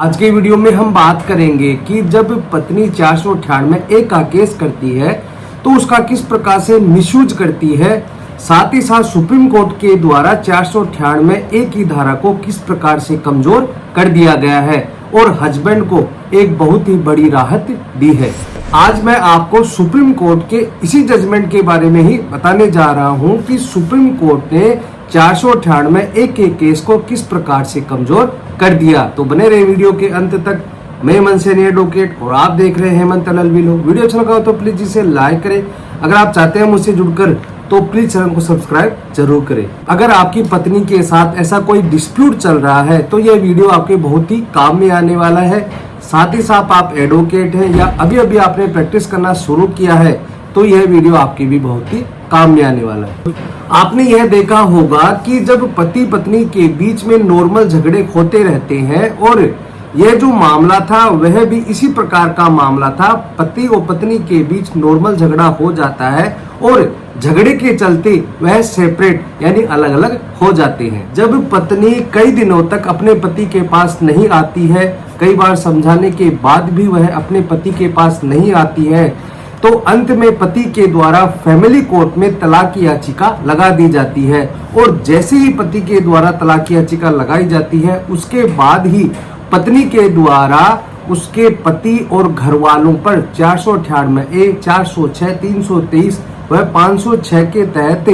आज के वीडियो में हम बात करेंगे कि जब पत्नी 498 का केस करती है तो उसका किस प्रकार से मिसयूज करती है, साथ ही साथ सुप्रीम कोर्ट के द्वारा 498 की धारा को किस प्रकार से कमजोर कर दिया गया है और हस्बैंड को एक बहुत ही बड़ी राहत दी है। आज मैं आपको सुप्रीम कोर्ट के इसी जजमेंट के बारे में ही बताने जा रहा हूं कि सुप्रीम कोर्ट ने 498 के केस को किस प्रकार से कमजोर कर दिया। तो बने रहे वीडियो के अंत तक। मैं हेमंत सैनी एडवोकेट और आप देख रहे हैं हेमंत टनल वीडियो। वीडियो अच्छा लगा हो तो प्लीज इसे लाइक करें। अगर आप चाहते हैं मुझसे जुड़कर तो प्लीज चैनल को सब्सक्राइब जरूर करें। अगर आपकी पत्नी के साथ ऐसा कोई डिस्प्यूट चल रहा है तो यह वीडियो आपके बहुत ही काम में आने वाला है। साथ ही साथ आप एडवोकेट हैं या अभी अभी आपने प्रैक्टिस करना शुरू किया है तो यह वीडियो आपकी भी बहुत ही काम में आने वाला है। आपने यह देखा होगा कि जब पति पत्नी के बीच में नॉर्मल झगड़े होते रहते हैं और यह जो मामला था वह भी इसी प्रकार का मामला था। पति और पत्नी के बीच नॉर्मल झगड़ा हो जाता है और झगड़े के चलते वह सेपरेट यानी अलग अलग हो जाते हैं। जब पत्नी कई दिनों तक अपने पति के पास नहीं आती है, कई बार समझाने के बाद भी वह अपने पति के पास नहीं आती है, तो अंत में पति के द्वारा फैमिली कोर्ट में तलाक की याचिका लगा दी जाती है। और जैसे ही पति के द्वारा तलाक की याचिका लगाई जाती है उसके बाद ही पत्नी के द्वारा उसके पति और घर वालों पर 498 406 323 व 506 के तहत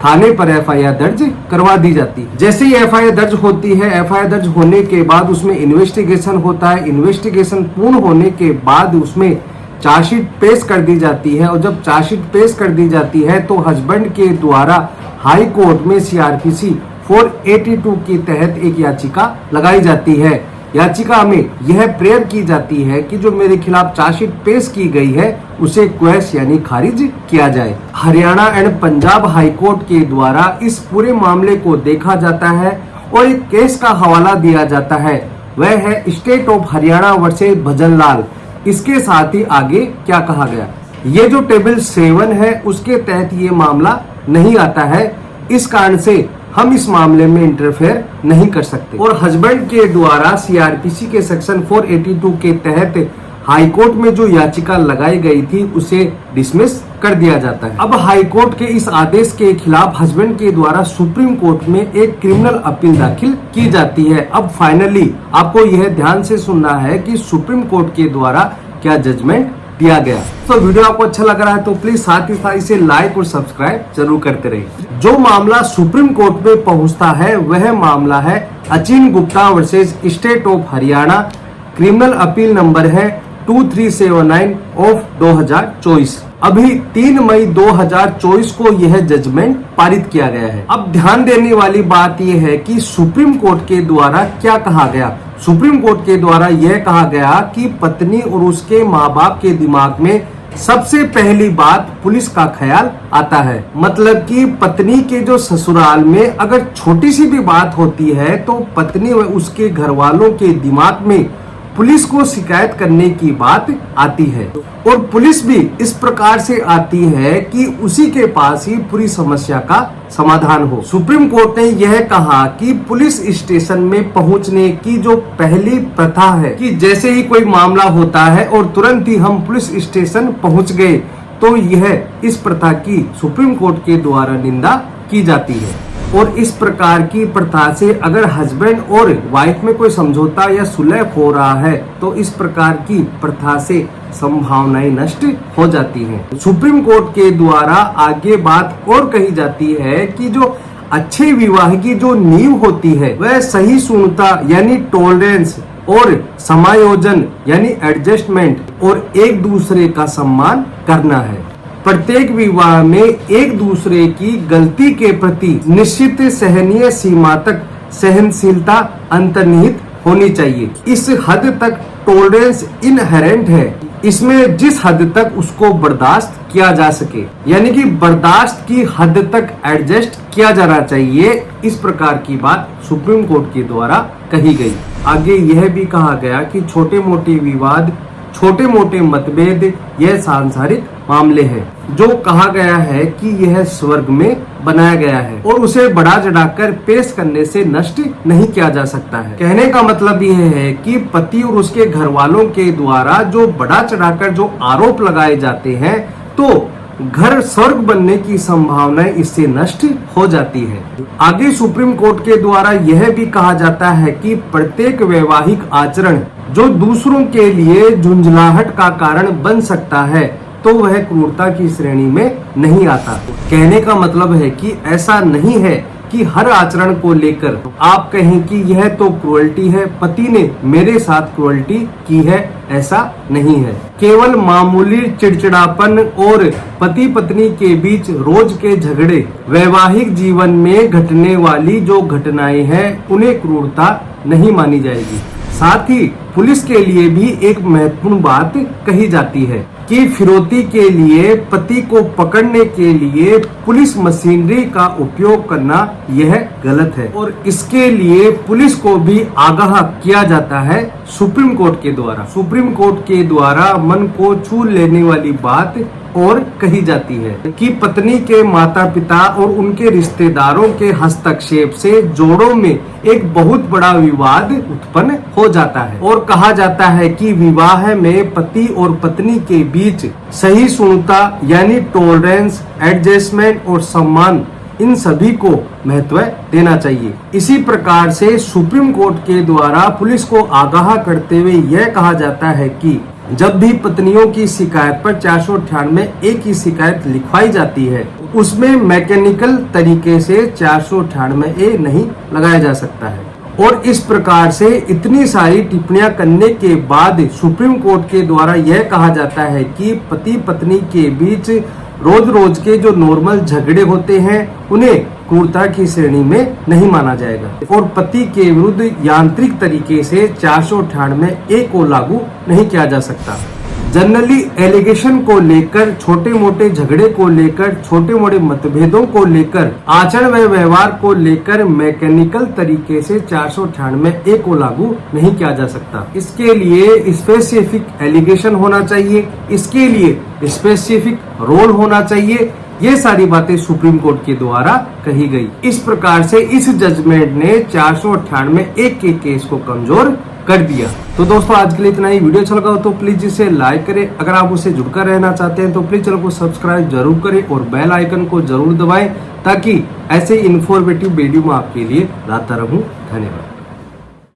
थाने पर एफआईआर दर्ज करवा दी जाती है। जैसे ही एफआईआर दर्ज होती है, एफआईआर दर्ज होने के बाद उसमें इन्वेस्टिगेशन होता है। इन्वेस्टिगेशन पूर्ण होने के बाद उसमें चार्जशीट पेश कर दी जाती है और जब चार्जशीट पेश कर दी जाती है तो हस्बैंड के द्वारा हाई कोर्ट में सीआरपीसी 482 के तहत एक याचिका लगाई जाती है। याचिका में यह प्रेयर की जाती है कि जो मेरे खिलाफ चार्जशीट पेश की गई है उसे क्वैश यानी खारिज किया जाए। Haryana and Punjab high court के द्वारा इस पूरे मामले को देखा जाता है और एक केस का हवाला दिया जाता है, वह है state of Haryana versus Bhajanlal. इसके साथ ही आगे क्या कहा गया, ये जो टेबल 7 है उसके तहत ये मामला नहीं आता है, इस कारण से हम इस मामले में इंटरफेयर नहीं कर सकते। और हस्बैंड के द्वारा सीआरपीसी के सेक्शन 482 के तहत हाई कोर्ट में जो याचिका लगाई गई थी उसे डिसमिस कर दिया जाता है। अब हाई कोर्ट के इस आदेश के खिलाफ हस्बैंड के द्वारा सुप्रीम कोर्ट में एक क्रिमिनल अपील दाखिल की जाती है। अब फाइनली आपको यह ध्यान से सुनना है कि सुप्रीम कोर्ट के द्वारा क्या जजमेंट दिया गया। तो वीडियो आपको अच्छा लग रहा है तो प्लीज साथ ही साथ इसे लाइक और सब्सक्राइब जरूर करते रहिए। जो मामला सुप्रीम कोर्ट में पहुंचता है वह मामला है Achin Gupta versus state of Haryana. Criminal appeal number है 2379 ऑफ 2024। अभी 3 मई 2024 को यह जजमेंट पारित किया गया है। अब ध्यान देने वाली बात यह है कि सुप्रीम कोर्ट के द्वारा क्या कहा गया। सुप्रीम कोर्ट के द्वारा यह कहा गया कि पत्नी और उसके माँ बाप के दिमाग में सबसे पहली बात पुलिस का ख्याल आता है। मतलब कि पत्नी के जो ससुराल में अगर छोटी सी भी बात होती है तो पत्नी व उसके घर वालों के दिमाग में पुलिस को शिकायत करने की बात आती है और पुलिस भी इस प्रकार से आती है कि उसी के पास ही पूरी समस्या का समाधान हो। सुप्रीम कोर्ट ने यह कहा कि पुलिस स्टेशन में पहुंचने की जो पहली प्रथा है कि जैसे ही कोई मामला होता है और तुरंत ही हम पुलिस स्टेशन पहुंच गए, तो यह इस प्रथा की सुप्रीम कोर्ट के द्वारा निंदा की जाती है। और इस प्रकार की प्रथा से अगर हस्बैंड और वाइफ में कोई समझौता या सुलह हो रहा है तो इस प्रकार की प्रथा से संभावनाएं नष्ट हो जाती हैं। सुप्रीम कोर्ट के द्वारा आगे बात और कही जाती है कि जो अच्छे विवाह की जो नींव होती है वह सहिष्णुता यानी टॉलरेंस और समायोजन यानी एडजस्टमेंट और एक दूसरे का सम्मान करना है। प्रत्येक विवाह में एक दूसरे की गलती के प्रति निश्चित सहनीय सीमा तक सहनशीलता अंतर्निहित होनी चाहिए। इस हद तक टॉलरेंस इनहेरेंट है, इसमें जिस हद तक उसको बर्दाश्त किया जा सके, यानी कि बर्दाश्त की हद तक एडजस्ट किया जाना चाहिए। इस प्रकार की बात सुप्रीम कोर्ट के द्वारा कही गई। आगे यह भी कहा गया कि छोटे मोटे विवाद, छोटे मोटे मतभेद यह सांसारिक मामले हैं, जो कहा गया है कि यह स्वर्ग में बनाया गया है और उसे बढ़ा चढ़ाकर पेश करने से नष्ट नहीं किया जा सकता है। कहने का मतलब यह है कि पति और उसके घर वालों के द्वारा जो बढ़ा चढ़ाकर जो आरोप लगाए जाते हैं, तो घर स्वर्ग बनने की संभावनाएं इससे नष्ट हो जाती है। आगे सुप्रीम कोर्ट के द्वारा यह भी कहा जाता है कि प्रत्येक वैवाहिक आचरण जो दूसरों के लिए झुंझलाहट का कारण बन सकता है, तो वह क्रूरता की श्रेणी में नहीं आता। कहने का मतलब है कि ऐसा नहीं है कि हर आचरण को लेकर आप कहें कि यह तो क्रूरल्टी है, पति ने मेरे साथ क्रूरल्टी की है, ऐसा नहीं है। केवल मामूली चिड़चिड़ापन और पति पत्नी के बीच रोज के झगड़े, वैवाहिक जीवन में घटने वाली जो घटनाएं हैं, उन्हें क्रूरता नहीं मानी जाएगी। साथ ही पुलिस के लिए भी एक महत्वपूर्ण बात कही जाती है कि फिरौती के लिए पति को पकड़ने के लिए पुलिस मशीनरी का उपयोग करना यह गलत है और इसके लिए पुलिस को भी आगाह किया जाता है सुप्रीम कोर्ट के द्वारा। सुप्रीम कोर्ट के द्वारा मन को छू लेने वाली बात और कही जाती है कि पत्नी के माता पिता और उनके रिश्तेदारों के हस्तक्षेप से जोड़ों में एक बहुत बड़ा विवाद उत्पन्न हो जाता है और कहा जाता है कि विवाह में पति और पत्नी के बीच सहिष्णुता यानी टॉलरेंस, एडजस्टमेंट और सम्मान, इन सभी को महत्व देना चाहिए। इसी प्रकार से सुप्रीम कोर्ट के द्वारा पुलिस को आगाह करते हुए यह कहा जाता है कि जब भी पत्नियों की शिकायत पर 498 एक ही शिकायत लिखवाई जाती है, उसमें मैकेनिकल तरीके से 498 नहीं लगाया जा सकता है। और इस प्रकार से इतनी सारी टिप्पणियां करने के बाद सुप्रीम कोर्ट के द्वारा यह कहा जाता है कि पति पत्नी के बीच रोज रोज के जो नॉर्मल झगड़े होते हैं, उन्हें क्रूरता की श्रेणी में नहीं माना जाएगा और पति के विरुद्ध यांत्रिक तरीके से 498 ए को लागू नहीं किया जा सकता। जनरली एलिगेशन को लेकर, छोटे मोटे झगड़े को लेकर, छोटे मोटे मतभेदों को लेकर, आचरण व व्यवहार को लेकर मैकेनिकल तरीके से 498 ए को लागू नहीं किया जा सकता। इसके लिए स्पेसिफिक एलिगेशन होना चाहिए, इसके लिए स्पेसिफिक रोल होना चाहिए। ये सारी बातें सुप्रीम कोर्ट के द्वारा कही गई। इस प्रकार से इस जजमेंट ने 498 ए के केस को कमजोर कर दिया। तो दोस्तों आज के लिए इतना ही। वीडियो अच्छा लगा हो तो प्लीज इसे लाइक करें। अगर आप उसे जुड़कर रहना चाहते हैं तो प्लीज चैनल को सब्सक्राइब जरूर करें और बेल आइकन को जरूर दबाएं, ताकि ऐसे इन्फॉर्मेटिव वीडियो मैं आपके लिए लाता रहूं। धन्यवाद।